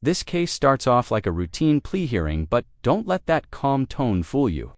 This case starts off like a routine plea hearing, but don't let that calm tone fool you.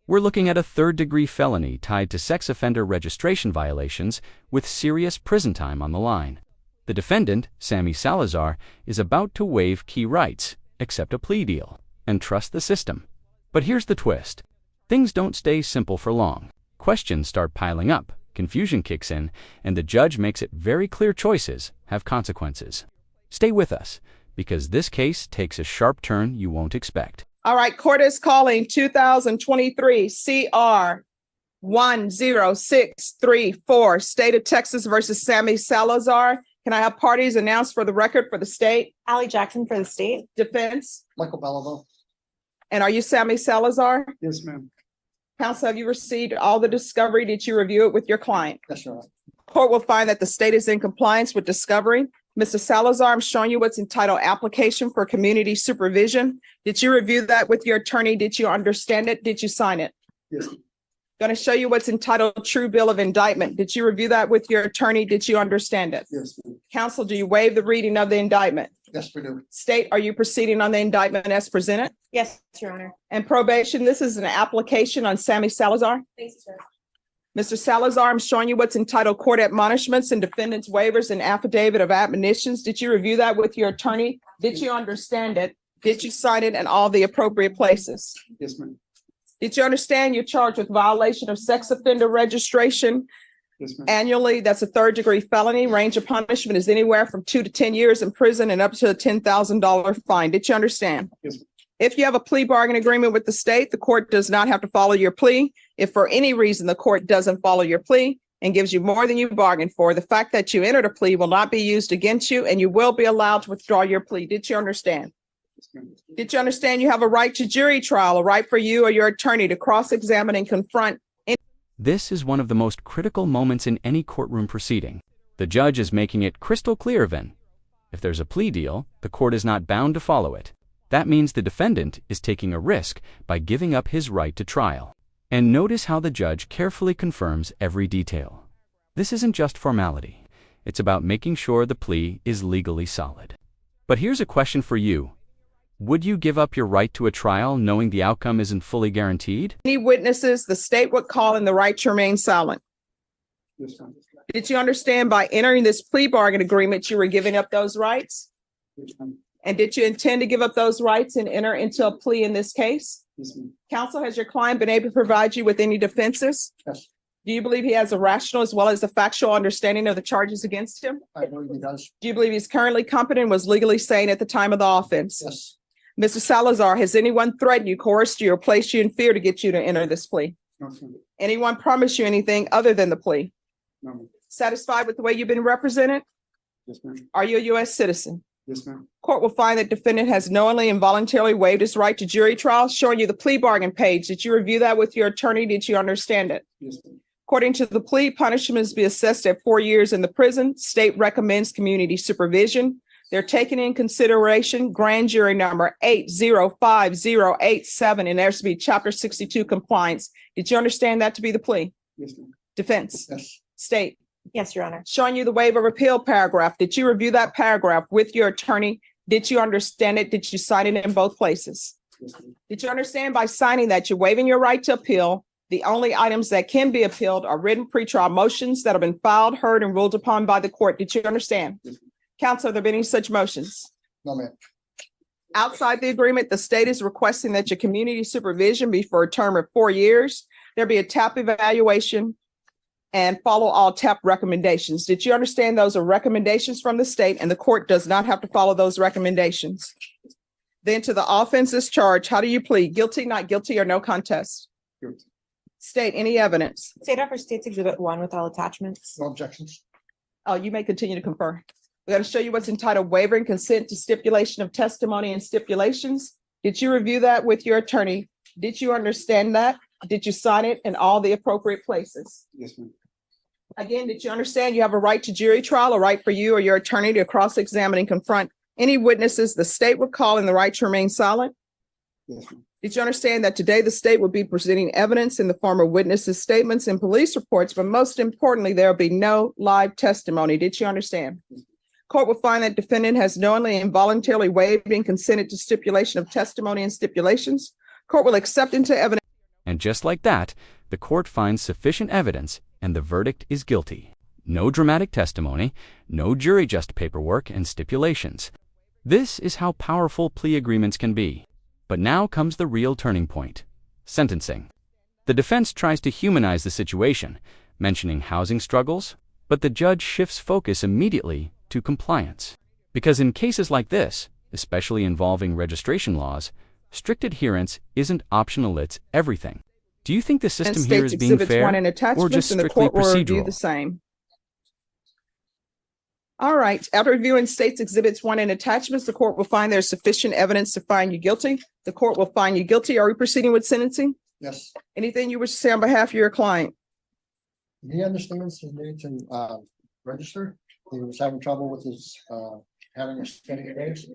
We're looking at a third-degree felony tied to sex offender registration violations with serious prison time on the line. The defendant, Sammy Salazar, is about to waive key rights, accept a plea deal, and trust the system. But here's the twist. Things don't stay simple for long. Questions start piling up, confusion kicks in, and the judge makes it very clear choices have consequences. Stay with us, because this case takes a sharp turn you won't expect. All right, court is calling 2023 CR 10634, State of Texas versus Sammy Salazar. Can I have parties announced for the record for the state? Allie Jackson for the state. Defense? Michael Belleville. And are you Sammy Salazar? Yes, ma'am. Counsel, have you received all the discovery? Did you review it with your client? That's right. Court will find that the state is in compliance with discovery. Mr. Salazar, I'm showing you what's entitled Application for Community Supervision. Did you review that with your attorney? Did you understand it? Did you sign it? Yes. Going to show you what's entitled True Bill of Indictment. Did you review that with your attorney? Did you understand it? Yes, ma'am. Counsel, do you waive the reading of the indictment? Yes, we do. State, are you proceeding on the indictment as presented? Yes, Your Honor. And probation, this is an application on Sammy Salazar. Thanks, sir. Mr. Salazar, I'm showing you what's entitled Court Admonishments and Defendant's Waivers and Affidavit of Admonitions. Did you review that with your attorney? Did you understand it? Did you sign it in all the appropriate places? Yes, ma'am. Did you understand you're charged with violation of sex offender registration Yes, ma'am. annually? That's a third-degree felony. Range of punishment is anywhere from 2 to 10 years in prison and up to a $10,000 fine. Did you understand? Yes, ma'am. If you have a plea bargain agreement with the state, the court does not have to follow your plea. If for any reason the court doesn't follow your plea and gives you more than you bargained for, the fact that you entered a plea will not be used against you and you will be allowed to withdraw your plea. Did you understand? Yes, ma'am. Did you understand you have a right to jury trial, a right for you or your attorney to cross-examine and confront? This is one of the most critical moments in any courtroom proceeding. The judge is making it crystal clear then. If there's a plea deal, the court is not bound to follow it. That means the defendant is taking a risk by giving up his right to trial. And notice how the judge carefully confirms every detail. This isn't just formality. It's about making sure the plea is legally solid. But here's a question for you. Would you give up your right to a trial knowing the outcome isn't fully guaranteed? Any witnesses, the state would call in the right to remain silent. Yes, ma'am. Did you understand by entering this plea bargain agreement, you were giving up those rights? Yes, ma'am. And did you intend to give up those rights and enter into a plea in this case? Yes, ma'am. Counsel, has your client been able to provide you with any defenses? Yes, Do you believe he has a rational as well as a factual understanding of the charges against him? I believe he does. Do you believe he's currently competent and was legally sane at the time of the offense? Yes. Mr. Salazar, has anyone threatened you, coerced you, or placed you in fear to get you to enter this plea? No, ma'am. Anyone promised you anything other than the plea? No, ma'am. Satisfied with the way you've been represented? Yes, ma'am. Are you a U.S. citizen? Yes, ma'am. Court will find that defendant has knowingly and voluntarily waived his right to jury trial, showing you the plea bargain page. Did you review that with your attorney? Did you understand it? Yes, ma'am. According to the plea, punishment is be assessed at 4 years in the prison. State recommends community supervision. They're taking in consideration grand jury number 8050087, and there's to be Chapter 62 compliance. Did you understand that to be the plea? Yes, ma'am. Defense, Yes. state, Yes, Your Honor. showing you the waiver of appeal paragraph. Did you review that paragraph with your attorney? Did you understand it? Did you sign it in both places? Yes, ma'am. Did you understand by signing that you're waiving your right to appeal? The only items that can be appealed are written pretrial motions that have been filed, heard, and ruled upon by the court. Did you understand? Yes, ma'am. Counsel, have there been any such motions? No, ma'am. Outside the agreement, the state is requesting that your community supervision be for a term of 4 years. There be a TAP evaluation and follow all TAP recommendations. Did you understand those are recommendations from the state and the court does not have to follow those recommendations? Then to the offenses charged, how do you plead? Guilty, not guilty, or no contest? Guilty. State any evidence. State offer State's Exhibit 1 with all attachments. No objections. Oh, you may continue to confer. We're going to show you what's entitled waiver and consent to stipulation of testimony and stipulations. Did you review that with your attorney? Did you understand that? Did you sign it in all the appropriate places? Yes, ma'am. Again, did you understand you have a right to jury trial, a right for you or your attorney to cross-examine and confront any witnesses the state would call in the right to remain silent? Yes, ma'am. Did you understand that today the state will be presenting evidence in the form of witnesses' statements and police reports, but most importantly, there will be no live testimony? Did you understand? Court will find that defendant has knowingly and voluntarily waived and consented to stipulation of testimony and stipulations. Court will accept into evidence. And just like that, the court finds sufficient evidence and the verdict is guilty. No dramatic testimony, no jury just paperwork and stipulations. This is how powerful plea agreements can be. But now comes the real turning point: sentencing. The defense tries to humanize the situation, mentioning housing struggles, but the judge shifts focus immediately to compliance. Because in cases like this, especially involving registration laws, strict adherence isn't optional, it's everything. Do you think the system here is being fair or just strictly procedural? The same. All right. After reviewing State's Exhibits 1 and attachments, the court will find there's sufficient evidence to find you guilty. The court will find you guilty. Are we proceeding with sentencing? Yes. Anything you wish to say on behalf of your client? He understands his need to register. He was having trouble with his having a steady base.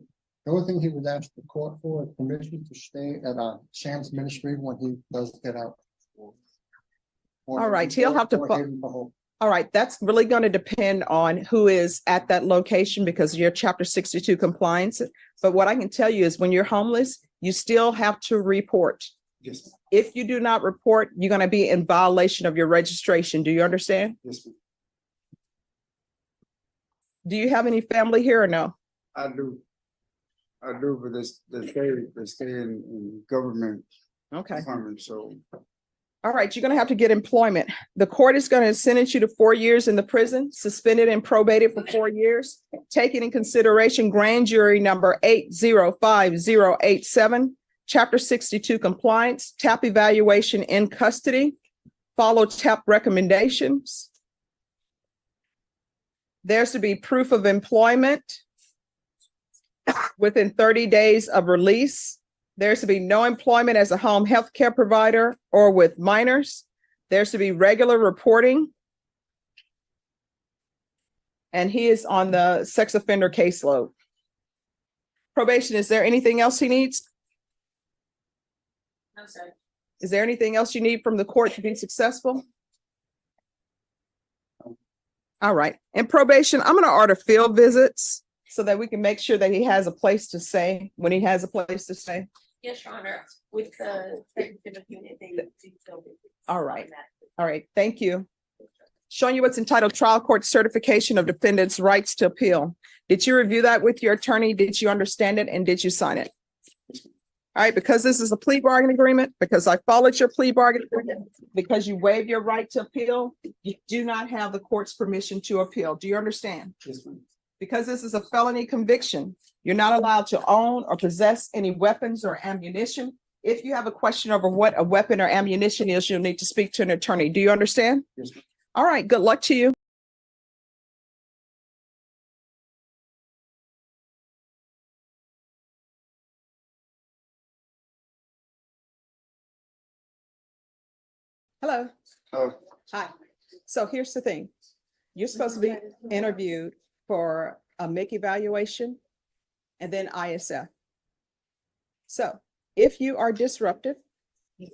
The only thing he would ask the court for is permission to stay at Sam's ministry when he does get out. All right, he'll have to. All right, that's really going to depend on who is at that location because of your Chapter 62 compliance. But what I can tell you is when you're homeless, you still have to report. Yes. If you do not report, you're going to be in violation of your registration. Do you understand? Yes, ma'am. Do you have any family here or no? I do, but they stay in government Okay. department, so. All right, you're going to have to get employment. The court is going to sentence you to 4 years in the prison, suspended and probated for 4 years. Taking in consideration grand jury number 805087, Chapter 62 compliance, TAP evaluation in custody, follow TAP recommendations. There's to be proof of employment within 30 days of release. There's to be no employment as a home health care provider or with minors. There's to be regular reporting. And he is on the sex offender caseload. Probation, is there anything else he needs? No, sir. Is there anything else you need from the court to be successful? All right. In probation, I'm going to order field visits so that we can make sure that he has a place to stay when he has a place to stay. Yes, Your Honor, with the executive unit, they do so. All right. All right. Thank you. Showing you what's entitled Trial Court Certification of Defendant's Rights to Appeal. Did you review that with your attorney? Did you understand it? And did you sign it? All right. Because this is a plea bargain agreement, because I followed your plea bargain agreement, because you waive your right to appeal, you do not have the court's permission to appeal. Do you understand? Yes, ma'am. Because this is a felony conviction, you're not allowed to own or possess any weapons or ammunition. If you have a question over what a weapon or ammunition is, you'll need to speak to an attorney. Do you understand? Yes, ma'am. All right, good luck to you. Hello. Oh, Hi. So here's the thing. You're supposed to be interviewed for a MIC evaluation and then ISF. So if you are disruptive,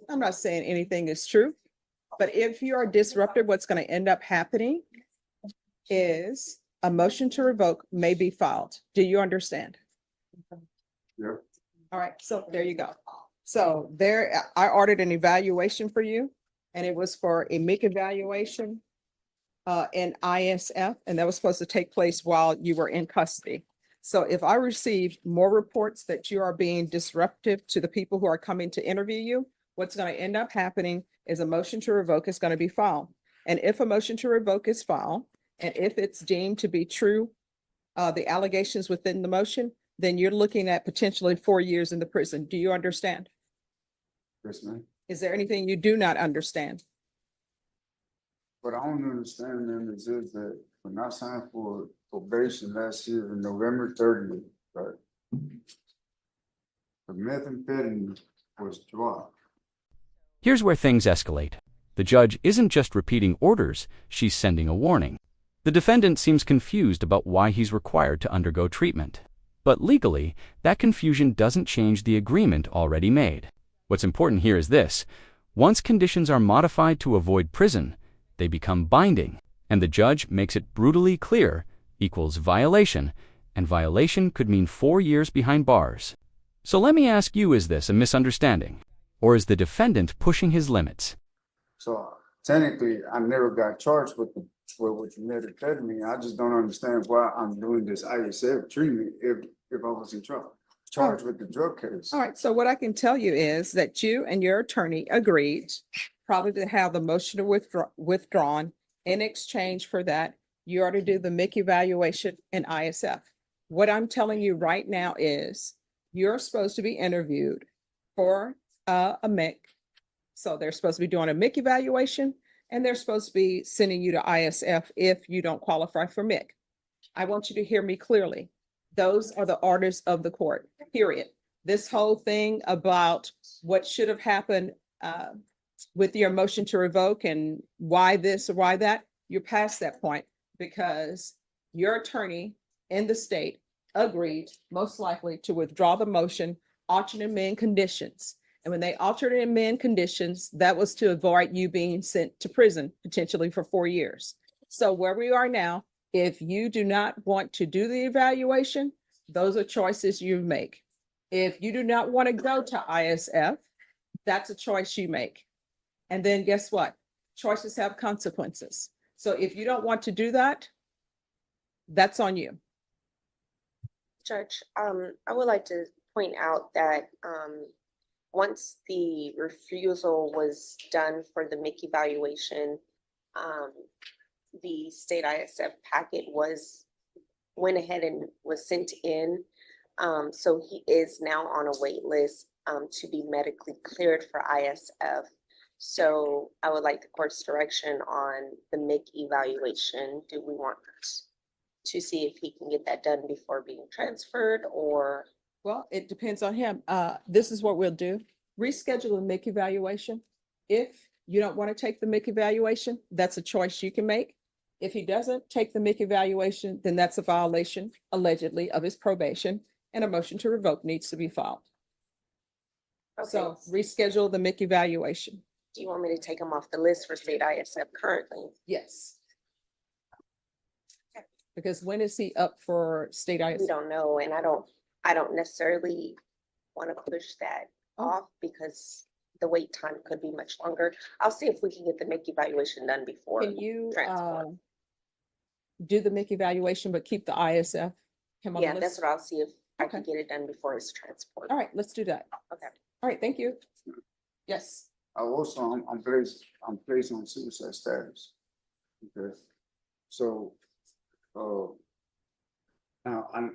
I'm not saying anything is true, but if you are disruptive, what's going to end up happening is a motion to revoke may be filed. Do you understand? yeah. All right, so there you go. So there, I ordered an evaluation for you, and it was for a MIC evaluation and ISF, and that was supposed to take place while you were in custody. So if I received more reports that you are being disruptive to the people who are coming to interview you, what's going to end up happening is a motion to revoke is going to be filed. And if a motion to revoke is filed, and if it's deemed to be true, the allegations within the motion, then you're looking at potentially 4 years in the prison. Do you understand? Yes, ma'am. Is there anything you do not understand? What I don't understand then is that when I signed for probation last year on November 30th, right? The methamphetamine was dropped. Here's where things escalate. The judge isn't just repeating orders, she's sending a warning. The defendant seems confused about why he's required to undergo treatment. But legally, that confusion doesn't change the agreement already made. What's important here is this: once conditions are modified to avoid prison, they become binding, and the judge makes it brutally clear, equals violation, and violation could mean 4 years behind bars. So let me ask you, is this a misunderstanding? Or is the defendant pushing his limits? So technically, I never got charged with methamphetamine. I just don't understand why I'm doing this ISF treatment if I was in trouble, charged with the drug case. All right, so what I can tell you is that you and your attorney agreed probably to have the motion to withdrawn. In exchange for that, you are to do the MIC evaluation in ISF. What I'm telling you right now is you're supposed to be interviewed for a MIC. So they're supposed to be doing a MIC evaluation, and they're supposed to be sending you to ISF if you don't qualify for MIC. I want you to hear me clearly. Those are the orders of the court, period. This whole thing about what should have happened with your motion to revoke and why this or why that, you're past that point because your attorney in the state agreed most likely to withdraw the motion, alter and amend conditions. And when they altered and amend conditions, that was to avoid you being sent to prison potentially for 4 years. So where we are now, if you do not want to do the evaluation, those are choices you make. If you do not want to go to ISF, that's a choice you make. And then guess what? Choices have consequences. So if you don't want to do that, that's on you. Judge, I would like to point out that once the refusal was done for the MIC evaluation, the state ISF packet went ahead and was sent in. So he is now on a wait list to be medically cleared for ISF. So I would like the court's direction on the MIC evaluation. Do we want to see if he can get that done before being transferred, or? Well, it depends on him. This is what we'll do. Reschedule the MIC evaluation. If you don't want to take the MIC evaluation, that's a choice you can make. If he doesn't take the MIC evaluation, then that's a violation, allegedly, of his probation, and a motion to revoke needs to be filed. Okay. So reschedule the MIC evaluation. Do you want me to take him off the list for state ISF currently? Yes. Because when is he up for state We ISF? don't know, and I don't necessarily want to push that off because the wait time could be much longer. I'll see if we can get the MIC evaluation done before. Can you transport. do the MIC evaluation, but keep the ISF? Him on the Yeah, list? that's what I'll see if I can Okay. get it done before his transport. All right, let's do that. Okay. All right, thank you. Yes. I'm placed on suicide status. Okay. So, now I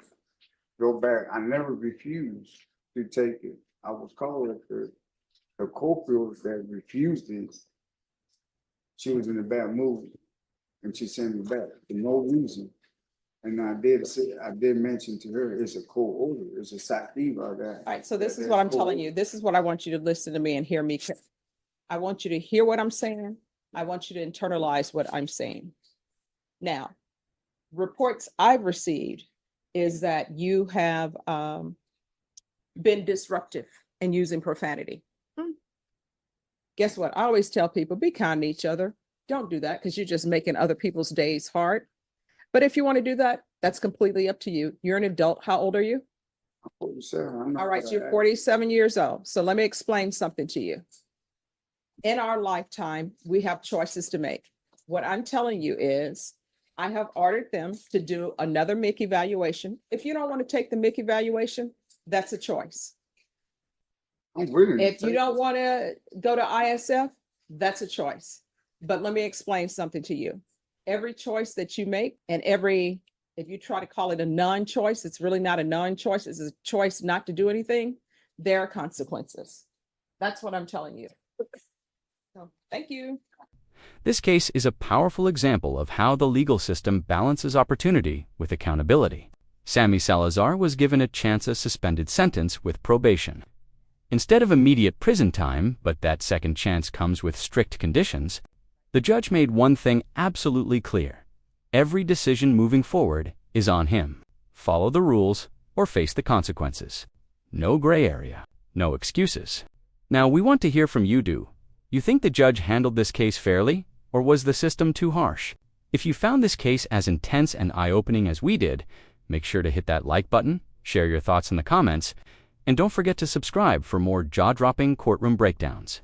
go back, I never refused to take it. I was called at the corporal that refused it. She was in a bad mood and she sent me back for no reason. And I did mention to her, it's a court order, it's a sativa that. All right, so this is what I'm telling you. This is what I want you to listen to me and hear me. I want you to hear what I'm saying. I want you to internalize what I'm saying. Now, reports I've received is that you have been disruptive and using profanity. Guess what? I always tell people, be kind to each other. Don't do that because you're just making other people's days hard. But if you want to do that, that's completely up to you. You're an adult. How old are you? I'm 47. I'm not All right, gonna you're act. 47 years old. So let me explain something to you. In our lifetime, we have choices to make. What I'm telling you is I have ordered them to do another MIC evaluation. If you don't want to take the MIC evaluation, that's a choice. I'm willing to If you take don't it. want to go to ISF, that's a choice. But let me explain something to you. Every choice that you make and if you try to call it a non-choice, it's really not a non-choice. It's a choice not to do anything. There are consequences. That's what I'm telling you. So, thank you. This case is a powerful example of how the legal system balances opportunity with accountability. Sammy Salazar was given a chance suspended sentence with probation. Instead of immediate prison time, but that second chance comes with strict conditions, the judge made one thing absolutely clear. Every decision moving forward is on him. Follow the rules or face the consequences. No gray area, no excuses. Now we want to hear from you. Do you think the judge handled this case fairly, or was the system too harsh? If you found this case as intense and eye-opening as we did, make sure to hit that like button, share your thoughts in the comments, and don't forget to subscribe for more jaw-dropping courtroom breakdowns.